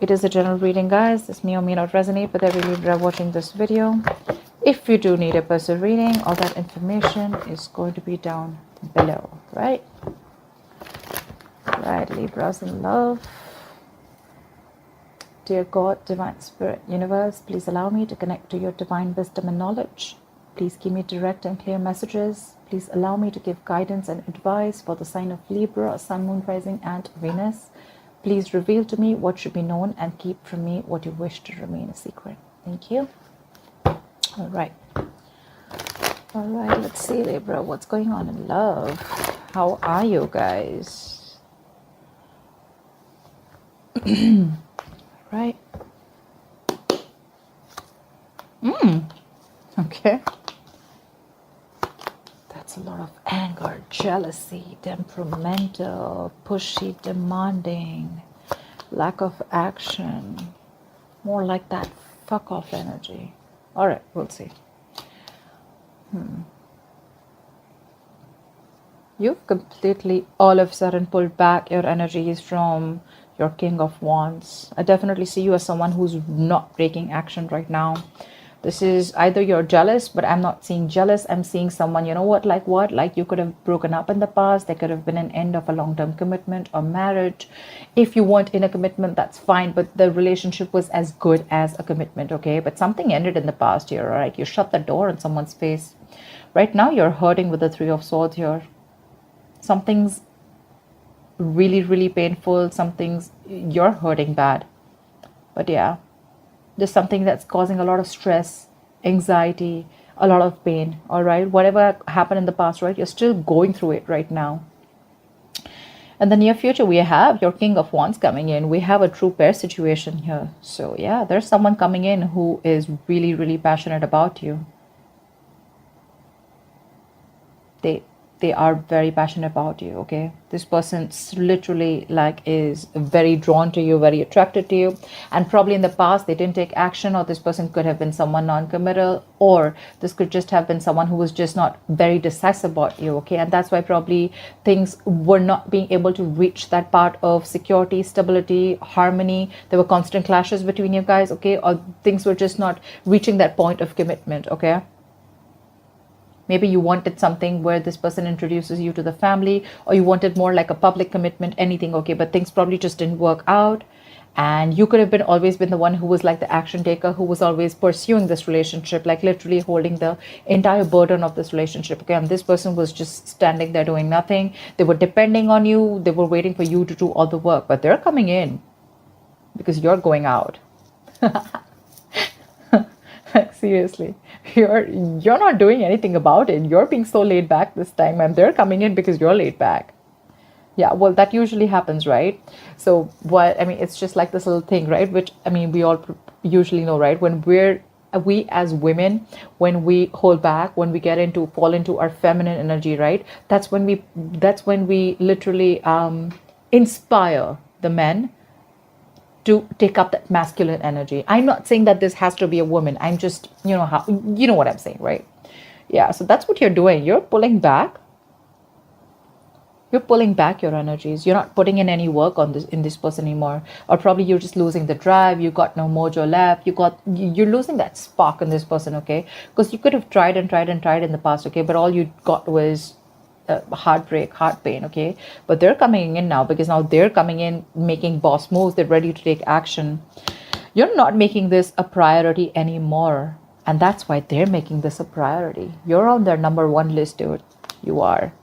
It is a general reading, guys. This may or may not resonate with every Libra watching this video. If you do need a personal reading, all that information is going to be down below, right? Right, Libras in love. Dear God, Divine Spirit, Universe, please allow me to connect to your divine wisdom and knowledge. Please give me direct and clear messages. Please allow me to give guidance and advice for the sign of Libra, Sun, Moon, Rising, and Venus. Please reveal to me what should be known and keep from me what you wish to remain a secret. Thank you. All right. All right, let's see, Libra, what's going on in love? How are you guys? Right. Okay. That's a lot of anger, jealousy, temperamental, pushy, demanding, lack of action. More like that fuck off energy. All right, we'll see. You've completely all of a sudden pulled back your energies from your King of Wands. I definitely see you as someone who's not taking action right now. This is either you're jealous, but I'm not seeing jealous. I'm seeing someone, you know what? Like you could have broken up in the past. There could have been an end of a long-term commitment or marriage. If you weren't in a commitment, that's fine. But the relationship was as good as a commitment, okay? But something ended in the past here, all right? You shut the door on someone's face. Right now, you're hurting with the Three of Swords here. Something's really, really painful. Something's, you're hurting bad. But yeah. There's something that's causing a lot of stress, anxiety, a lot of pain, all right? Whatever happened in the past, right? You're still going through it right now. In the near future, we have your King of Wands coming in. We have a true pair situation here. So yeah, there's someone coming in who is really, really passionate about you. They are very passionate about you, okay? This person literally like is very drawn to you, very attracted to you. And probably in the past, they didn't take action, or this person could have been someone non-committal, or this could just have been someone who was just not very decisive about you, okay? And that's why probably things were not being able to reach that part of security, stability, harmony. There were constant clashes between you guys, okay? Or things were just not reaching that point of commitment, okay? Maybe you wanted something where this person introduces you to the family, or you wanted more like a public commitment, anything, okay? But things probably just didn't work out. And you could have been always been the one who was like the action taker, who was always pursuing this relationship, like literally holding the entire burden of this relationship, okay? And this person was just standing there doing nothing. They were depending on you. They were waiting for you to do all the work, but they're coming in because you're going out. Like, seriously, you're not doing anything about it. You're being so laid back this time, and they're coming in because you're laid back. Yeah, well, that usually happens, right? So what I mean, it's just like this little thing, right? Which I mean, we all usually know, right? When we as women, when we hold back, when we fall into our feminine energy, right? That's when we literally inspire the men to take up that masculine energy. I'm not saying that this has to be a woman. I'm just, you know what I'm saying, right? Yeah, so that's what you're doing. You're pulling back. You're pulling back your energies. You're not putting in any work on this person anymore. Or probably you're just losing the drive. You got no mojo left. You're losing that spark in this person, okay? Because you could have tried and tried and tried in the past, okay? But all you got was heartbreak, heart pain, okay? But they're coming in now because now they're coming in making boss moves. They're ready to take action. You're not making this a priority anymore, and that's why they're making this a priority. You're on their number one list, dude. You are.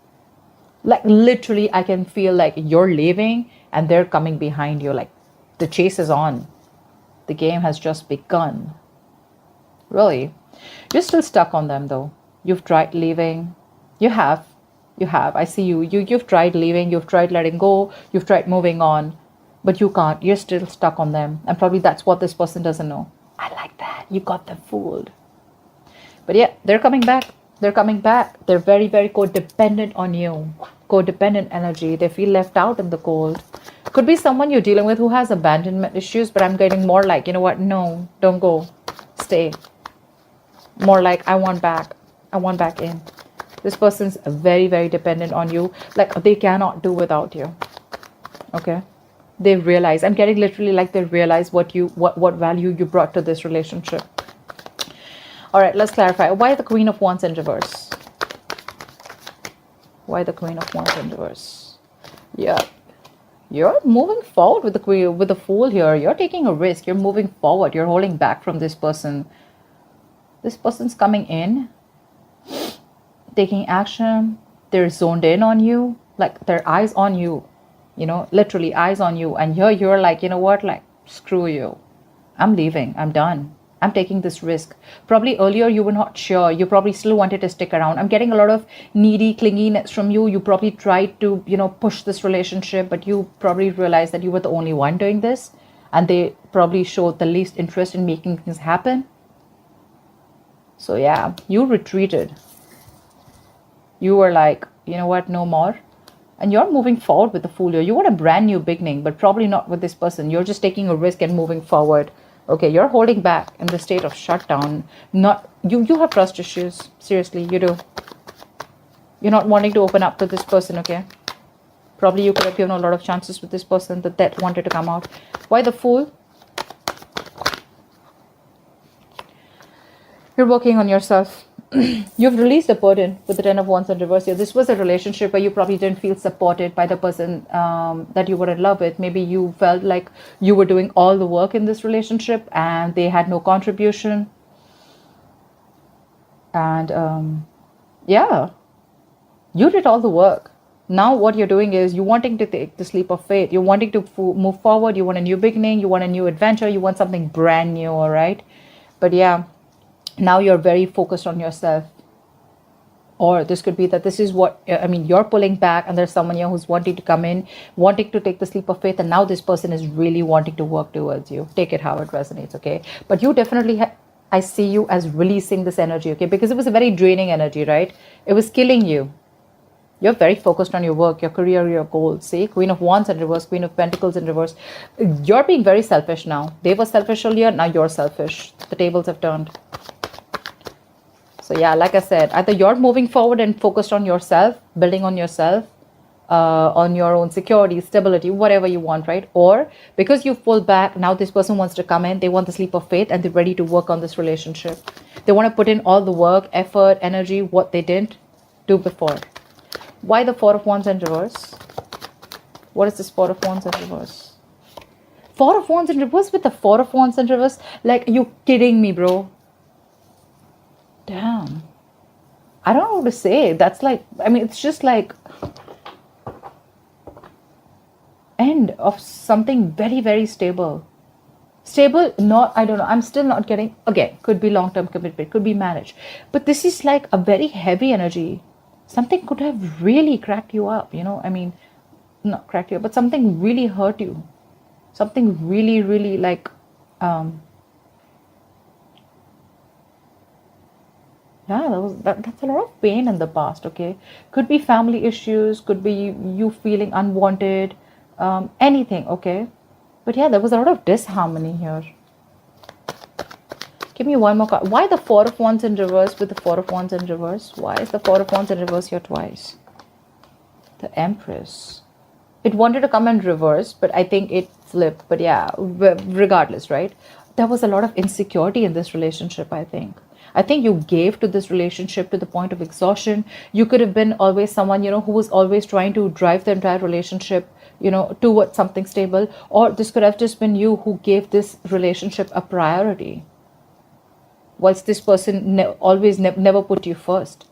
Like literally, I can feel like you're leaving and they're coming behind you. Like the chase is on. The game has just begun. Really. You're still stuck on them though. You've tried leaving. You have. I see you. You've tried leaving. You've tried letting go. You've tried moving on. But you can't. You're still stuck on them. And probably that's what this person doesn't know. I like that. You got them fooled. But yeah, they're coming back. They're coming back. They're very, very codependent on you. Codependent energy. They feel left out in the cold. Could be someone you're dealing with who has abandonment issues. But I'm getting more like, you know what? No, don't go. Stay. More like, I want back. I want back in. This person's very, very dependent on you. Like they cannot do without you. Okay. They realize, I'm getting literally like they realize what value you brought to this relationship. All right, let's clarify. Why the Queen of Wands in reverse? Why the Queen of Wands in reverse? Yeah, you're moving forward with the Queen, with the Fool here. You're taking a risk. You're moving forward. You're holding back from this person. This person's coming in, taking action. They're zoned in on you, like their eyes on you, you know, literally eyes on you. And here you're like, you know what, like, screw you. I'm leaving. I'm done. I'm taking this risk. Probably earlier you were not sure. You probably still wanted to stick around. I'm getting a lot of needy clinginess from you. You probably tried to, you know, push this relationship, but you probably realized that you were the only one doing this. And they probably showed the least interest in making things happen. So yeah, you retreated. You were like, you know what, no more. And you're moving forward with the Fool here. You want a brand new beginning, but probably not with this person. You're just taking a risk and moving forward. Okay, you're holding back in the state of shutdown. Not you have trust issues. Seriously, you do. You're not wanting to open up to this person, okay? Probably you could have given a lot of chances with this person that wanted to come out. Why the Fool? You're working on yourself. You've released a burden with the Ten of Wands in reverse here. This was a relationship where you probably didn't feel supported by the person that you were in love with. Maybe you felt like you were doing all the work in this relationship and they had no contribution. And yeah, you did all the work. Now what you're doing is you're wanting to take the leap of faith. You're wanting to move forward. You want a new beginning. You want a new adventure. You want something brand new, all right? But yeah, now you're very focused on yourself. Or this could be that this is what, I mean, you're pulling back and there's someone here who's wanting to come in, wanting to take the leap of faith. And now this person is really wanting to work towards you. Take it how it resonates, okay? But you definitely, I see you as releasing this energy, okay? Because it was a very draining energy, right? It was killing you. You're very focused on your work, your career, your goals. See, Queen of Wands in reverse, Queen of Pentacles in reverse. You're being very selfish now. They were selfish earlier, now you're selfish. The tables have turned. So yeah, like I said, either you're moving forward and focused on yourself, building on yourself, on your own security, stability, whatever you want, right? Or because you've pulled back, now this person wants to come in, they want the leap of faith and they're ready to work on this relationship. They want to put in all the work, effort, energy, what they didn't do before. Why the Four of Wands in reverse? What is this Four of Wands in reverse? Four of Wands in reverse with the Four of Wands in reverse? Like, you kidding me, bro? Damn. I don't know what to say. That's like, I mean, it's just like end of something very, very stable. Stable, not, I don't know. I'm still not getting, again, could be long-term commitment, could be marriage. But this is like a very heavy energy. Something could have really cracked you up, you know? I mean, not cracked you up, but something really hurt you. Something really, really like, yeah, that's a lot of pain in the past, okay? Could be family issues, could be you feeling unwanted, anything, okay? But yeah, there was a lot of disharmony here. Give me one more card. Why the Four of Wands in reverse with the Four of Wands in reverse? Why is the Four of Wands in reverse here twice? The Empress. It wanted to come in reverse, but I think it flipped. But yeah, regardless, right? There was a lot of insecurity in this relationship, I think. I think you gave to this relationship to the point of exhaustion. You could have been always someone, you know, who was always trying to drive the entire relationship, you know, towards something stable. Or this could have just been you who gave this relationship a priority. Whilst this person always never put you first.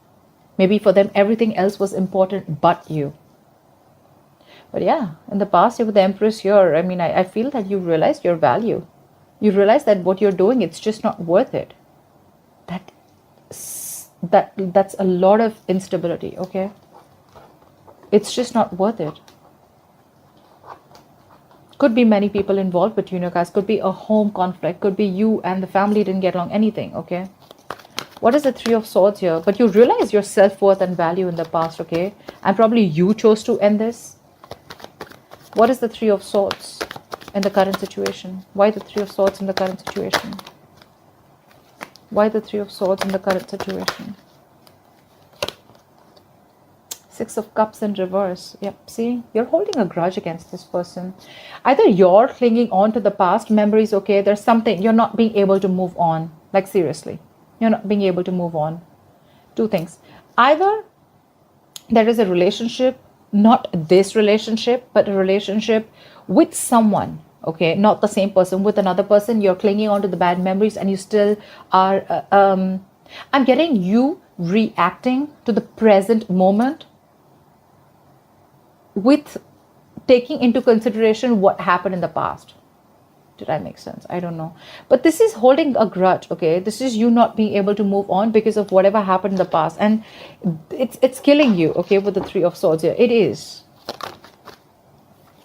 Maybe for them, everything else was important but you. But yeah, in the past, with the Empress here, I mean, I feel that you realized your value. You realize that what you're doing, it's just not worth it. That's a lot of instability, okay? It's just not worth it. Could be many people involved between you guys. Could be a home conflict. Could be you and the family didn't get along. Anything, okay? What is the Three of Swords here? But you realize your self-worth and value in the past, okay? And probably you chose to end this. What is the Three of Swords in the current situation? Why the Three of Swords in the current situation? Why the Three of Swords in the current situation? Six of Cups in reverse. Yep, see, you're holding a grudge against this person. Either you're clinging on to the past memories, okay, there's something, you're not being able to move on. Like, seriously, you're not being able to move on. Two things. Either there is a relationship, not this relationship, but a relationship with someone, okay, not the same person, with another person. You're clinging on to the bad memories and you still are, I'm getting you reacting to the present moment with taking into consideration what happened in the past. Did I make sense? I don't know. But this is holding a grudge, okay? This is you not being able to move on because of whatever happened in the past. And it's killing you, okay, with the Three of Swords here. It is.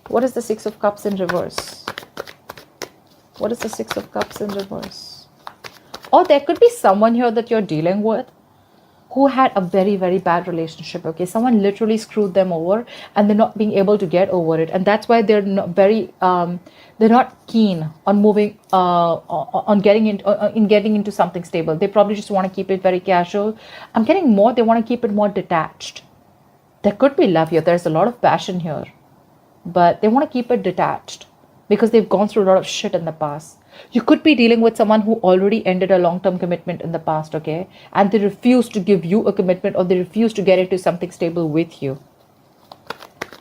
What is the Six of Cups in reverse? What is the Six of Cups in reverse? Or there could be someone here that you're dealing with who had a very, very bad relationship, okay? Someone literally screwed them over and they're not being able to get over it. And that's why they're not they're not keen on moving, on getting into something stable. They probably just want to keep it very casual. I'm getting more, they want to keep it more detached. There could be love here. There's a lot of passion here, but they want to keep it detached because they've gone through a lot of shit in the past. You could be dealing with someone who already ended a long-term commitment in the past, okay? And they refuse to give you a commitment, or they refuse to get into something stable with you.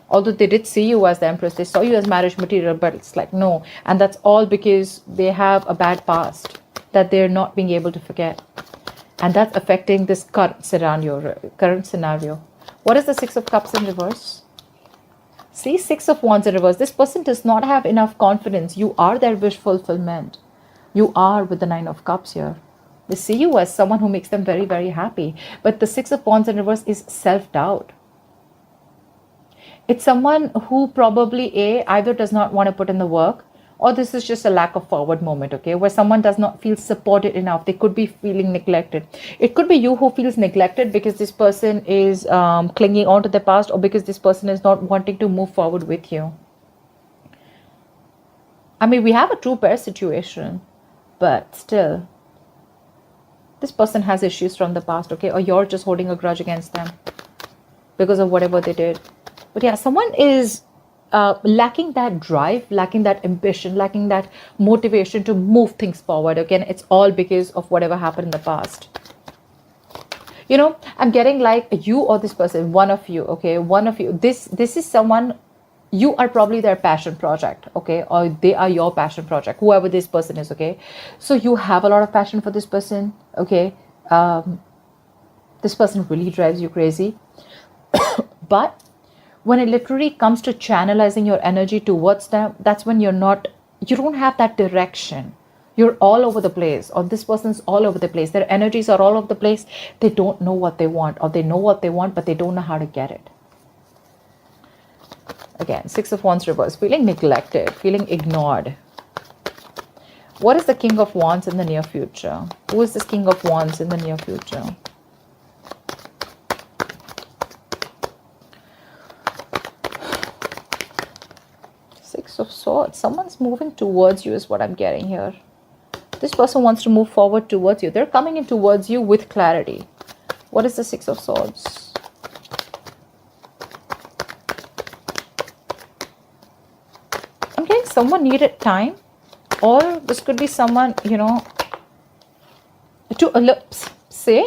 Although they did see you as the Empress, they saw you as marriage material, but it's like, no. And that's all because they have a bad past that they're not being able to forget. And that's affecting this current scenario. What is the Six of Cups in reverse? See, Six of Wands in reverse. This person does not have enough confidence. You are their wish fulfillment. You are with the Nine of Cups here. They see you as someone who makes them very, very happy. But the Six of Wands in reverse is self-doubt. It's someone who probably either does not want to put in the work, or this is just a lack of forward moment, okay, where someone does not feel supported enough. They could be feeling neglected. It could be you who feels neglected because this person is clinging on to the past, or because this person is not wanting to move forward with you. I mean, we have a true pair situation, but still, this person has issues from the past, okay, or you're just holding a grudge against them because of whatever they did. But yeah, someone is lacking that drive, lacking that ambition, lacking that motivation to move things forward. Again, it's all because of whatever happened in the past. You know, I'm getting like you or this person, one of you, okay, one of you. This is someone, you are probably their passion project, okay, or they are your passion project, whoever this person is, okay. So you have a lot of passion for this person, okay. This person really drives you crazy. But when it literally comes to channelizing your energy towards them, that's when you don't have that direction. You're all over the place, or this person's all over the place. Their energies are all over the place. They don't know what they want, or they know what they want, but they don't know how to get it. Again, Six of Wands reverse, feeling neglected, feeling ignored. What is the King of Wands in the near future? Who is this King of Wands in the near future? Six of Swords. Someone's moving towards you is what I'm getting here. This person wants to move forward towards you. They're coming in towards you with clarity. What is the Six of Swords? I'm getting someone needed time, or this could be someone, you know, to say,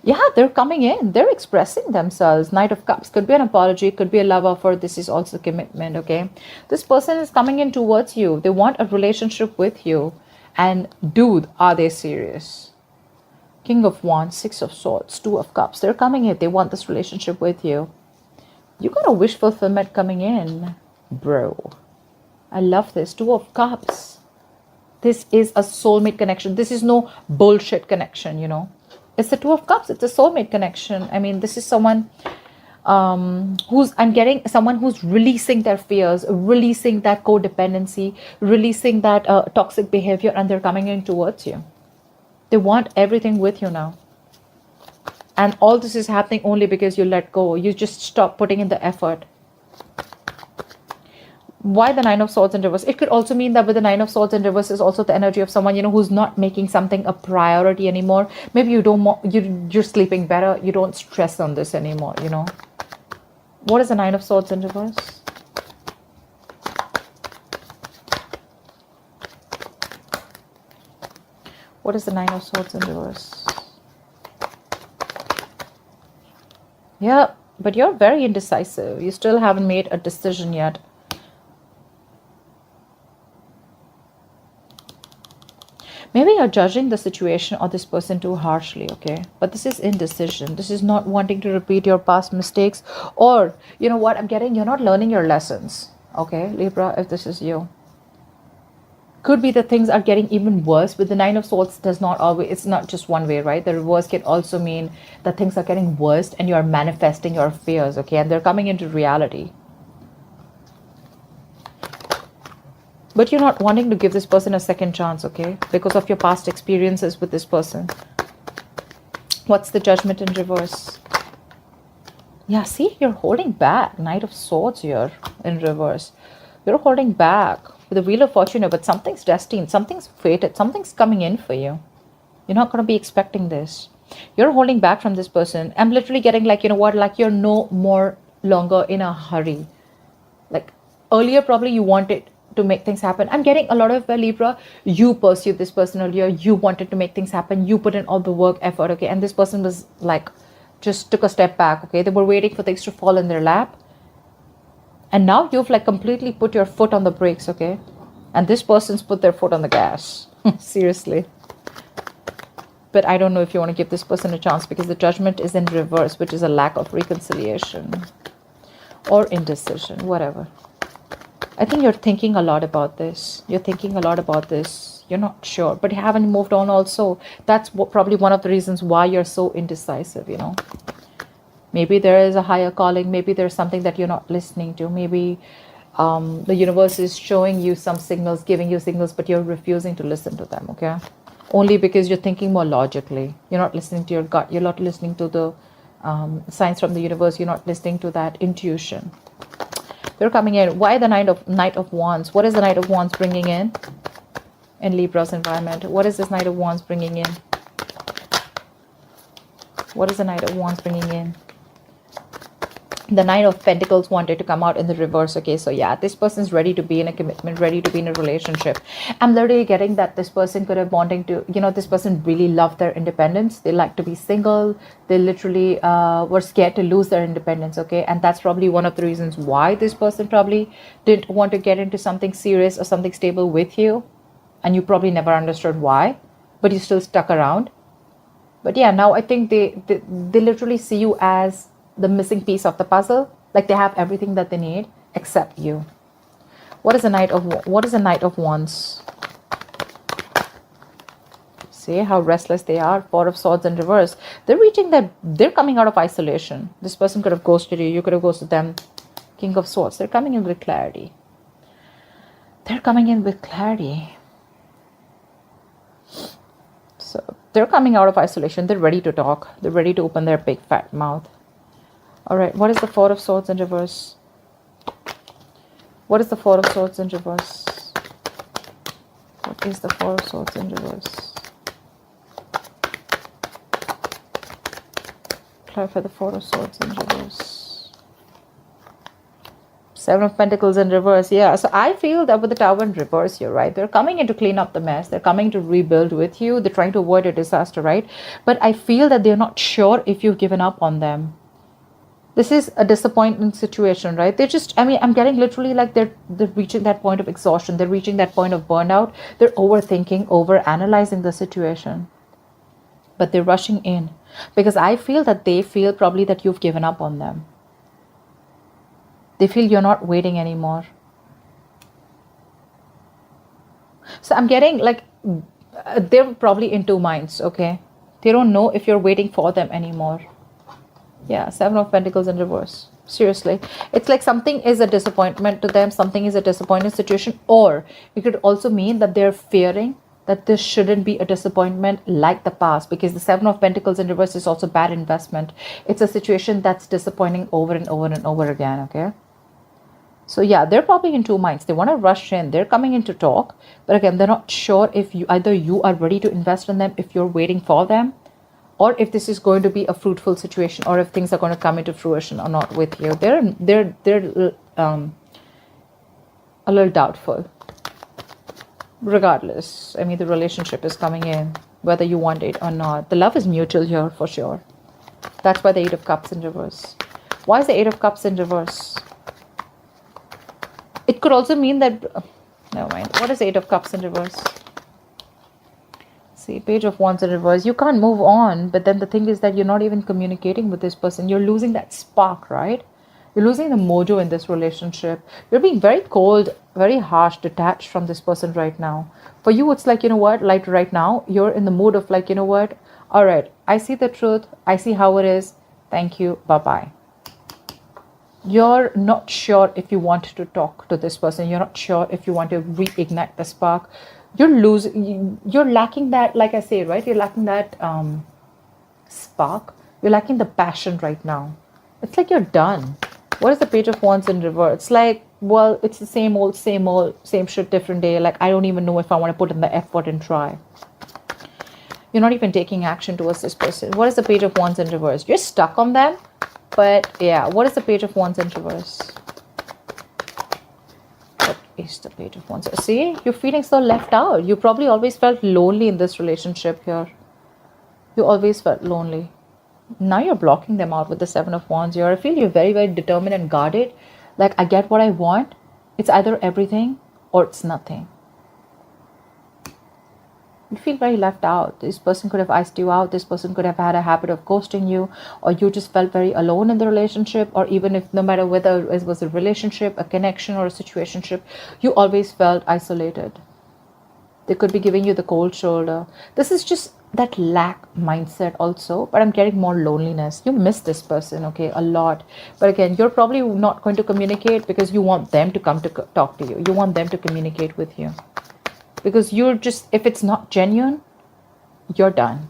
yeah, they're coming in, they're expressing themselves. Knight of Cups could be an apology, could be a love offer. This is also commitment, okay. This person is coming in towards you. They want a relationship with you. And dude, are they serious? King of Wands, Six of Swords, Two of Cups. They're coming in. They want this relationship with you. You got a wish fulfillment coming in, bro. I love this. Two of Cups. This is a soulmate connection. This is no bullshit connection, you know. It's the Two of Cups. It's a soulmate connection. I mean, this is someone I'm getting someone who's releasing their fears, releasing that codependency, releasing that toxic behavior, and they're coming in towards you. They want everything with you now. And all this is happening only because you let go. You just stop putting in the effort. Why the Nine of Swords in reverse? It could also mean that with the Nine of Swords in reverse is also the energy of someone, you know, who's not making something a priority anymore. Maybe you're sleeping better. You don't stress on this anymore, you know. What is the Nine of Swords in reverse? What is the Nine of Swords in reverse? Yeah, but you're very indecisive. You still haven't made a decision yet. Maybe you're judging the situation or this person too harshly, okay? But this is indecision. This is not wanting to repeat your past mistakes. Or, you know what I'm getting? You're not learning your lessons, okay, Libra, if this is you. Could be that things are getting even worse. With the Nine of Swords, does not always, it's not just one way, right? The reverse can also mean that things are getting worse and you are manifesting your fears, okay? And they're coming into reality. But you're not wanting to give this person a second chance, okay? Because of your past experiences with this person. What's the Judgment in reverse? Yeah, see, you're holding back. Knight of Swords here in reverse. You're holding back with the Wheel of Fortune, but something's destined, something's fated, something's coming in for you. You're not going to be expecting this. You're holding back from this person. I'm literally getting like, you know what, like you're no more longer in a hurry. Like earlier, probably you wanted to make things happen. I'm getting a lot of Libra, you pursued this person earlier, you wanted to make things happen, you put in all the work, effort, okay, and this person was like, just took a step back, okay, they were waiting for things to fall in their lap, and now you've like completely put your foot on the brakes, okay, and this person's put their foot on the gas. Seriously. But I don't know if you want to give this person a chance, because the Judgment is in reverse, which is a lack of reconciliation or indecision, whatever. I think you're thinking a lot about this. You're thinking a lot about this. You're not sure, but you haven't moved on also. That's probably one of the reasons why you're so indecisive, you know. Maybe there is a higher calling. Maybe there's something that you're not listening to. Maybe the universe is showing you some signals, giving you signals, but you're refusing to listen to them, okay? Only because you're thinking more logically. You're not listening to your gut. You're not listening to the signs from the universe. You're not listening to that intuition. They're coming in. Why the Knight of Wands? What is the Knight of Wands bringing in Libra's environment? What is this Knight of Wands bringing in? What is the Knight of Wands bringing in? The Nine of Pentacles wanted to come out in the reverse, okay? So yeah, this person's ready to be in a commitment, ready to be in a relationship. I'm literally getting that this person could have wanting to, you know, this person really loved their independence. They like to be single. They literally were scared to lose their independence, okay? And that's probably one of the reasons why this person probably didn't want to get into something serious or something stable with you. And you probably never understood why, but you still stuck around. But yeah, now I think they literally see you as the missing piece of the puzzle. Like they have everything that they need except you. What is the Knight of Wands? See how restless they are. Four of Swords in reverse. They're coming out of isolation. This person could have ghosted you. You could have ghosted them. King of Swords. They're coming in with clarity. They're coming in with clarity. So they're coming out of isolation. They're ready to talk. They're ready to open their big fat mouth. All right, what is the Four of Swords in reverse? What is the Four of Swords in reverse? What is the Four of Swords in reverse? Clarify the Four of Swords in reverse. Seven of Pentacles in reverse. Yeah, so I feel that with the Tower in reverse, you're right. They're coming in to clean up the mess. They're coming to rebuild with you. They're trying to avoid a disaster, right? But I feel that they're not sure if you've given up on them. This is a disappointing situation, right? They're just, I mean, I'm getting literally like they're reaching that point of exhaustion. They're reaching that point of burnout. They're overthinking, overanalyzing the situation. But they're rushing in because I feel that they feel probably that you've given up on them. They feel you're not waiting anymore. So I'm getting like they're probably in two minds, okay? They don't know if you're waiting for them anymore. Yeah, Seven of Pentacles in reverse. Seriously. It's like something is a disappointment to them. Something is a disappointing situation. Or it could also mean that they're fearing that this shouldn't be a disappointment like the past. Because the Seven of Pentacles in reverse is also bad investment. It's a situation that's disappointing over and over and over again, okay? So yeah, they're probably in two minds. They want to rush in. They're coming in to talk. But again, they're not sure if either you are ready to invest in them, if you're waiting for them. or if this is going to be a fruitful situation, or if things are going to come into fruition or not with you. They're a little doubtful. Regardless, I mean, the relationship is coming in, whether you want it or not. The love is mutual here for sure. That's why the Eight of Cups in reverse. Why is the Eight of Cups in reverse? It could also mean that... never mind. What is Eight of Cups in reverse? See, Page of Wands in reverse. You can't move on, but then the thing is that you're not even communicating with this person. You're losing that spark, right? You're losing the mojo in this relationship. You're being very cold, very harsh, detached from this person right now. For you, it's like, you know what? Like right now, you're in the mood of like, you know what? All right, I see the truth. I see how it is. Thank you. Bye-bye. You're not sure if you want to talk to this person. You're not sure if you want to reignite the spark. You're lacking that, like I say, right? You're lacking that spark. You're lacking the passion right now. It's like you're done. What is the Page of Wands in reverse? It's like, well, it's the same old, same shit, different day. Like, I don't even know if I want to put in the effort and try. You're not even taking action towards this person. What is the Page of Wands in reverse? You're stuck on them. But yeah, what is the Page of Wands in reverse? What is the Page of Wands? See, you're feeling so left out. You probably always felt lonely in this relationship here. You always felt lonely. Now you're blocking them out with the Seven of Wands here. I feel you're very, very determined and guarded. Like, I get what I want. It's either everything or it's nothing. You feel very left out. This person could have iced you out. This person could have had a habit of ghosting you, or you just felt very alone in the relationship, or even if no matter whether it was a relationship, a connection, or a situationship, you always felt isolated. They could be giving you the cold shoulder. This is just that lack mindset also, but I'm getting more loneliness. You miss this person, okay, a lot. But again, you're probably not going to communicate because you want them to come to talk to you. You want them to communicate with you. Because you're just, if it's not genuine, you're done.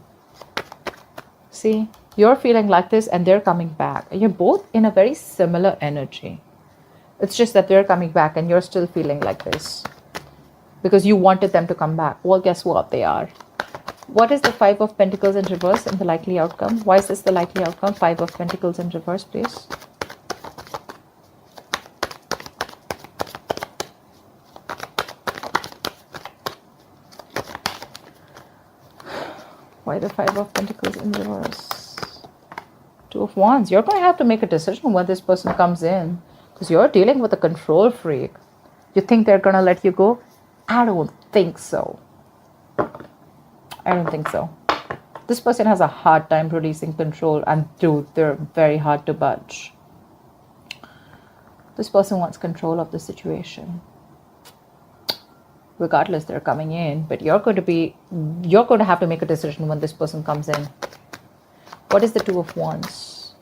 See, you're feeling like this and they're coming back. You're both in a very similar energy. It's just that they're coming back and you're still feeling like this. Because you wanted them to come back. Well, guess what? They are. What is the Five of Pentacles in reverse and the likely outcome? Why is this the likely outcome? Five of Pentacles in reverse, please. Why the Five of Pentacles in reverse? Two of Wands. You're going to have to make a decision when this person comes in. Because you're dealing with a control freak. You think they're going to let you go? I don't think so. I don't think so. This person has a hard time releasing control, and dude, they're very hard to budge. This person wants control of the situation. Regardless, they're coming in, but you're going to have to make a decision when this person comes in. What is the Two of Wands?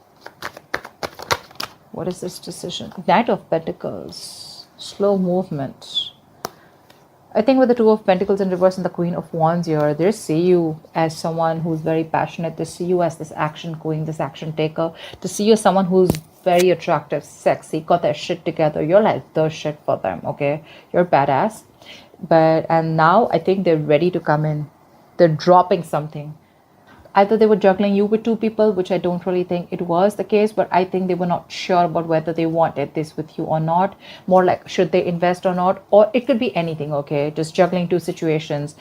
What is this decision? Knight of Pentacles. Slow movement. I think with the Two of Pentacles in reverse and the Queen of Wands here, they see you as someone who's very passionate. They see you as this action queen, this action taker. They see you as someone who's very attractive, sexy, got their shit together. You're like the shit for them, okay? You're badass. And now I think they're ready to come in. They're dropping something. Either they were juggling you with two people, which I don't really think it was the case, but I think they were not sure about whether they wanted this with you or not. More like, should they invest or not? Or it could be anything, okay? Just juggling two situations.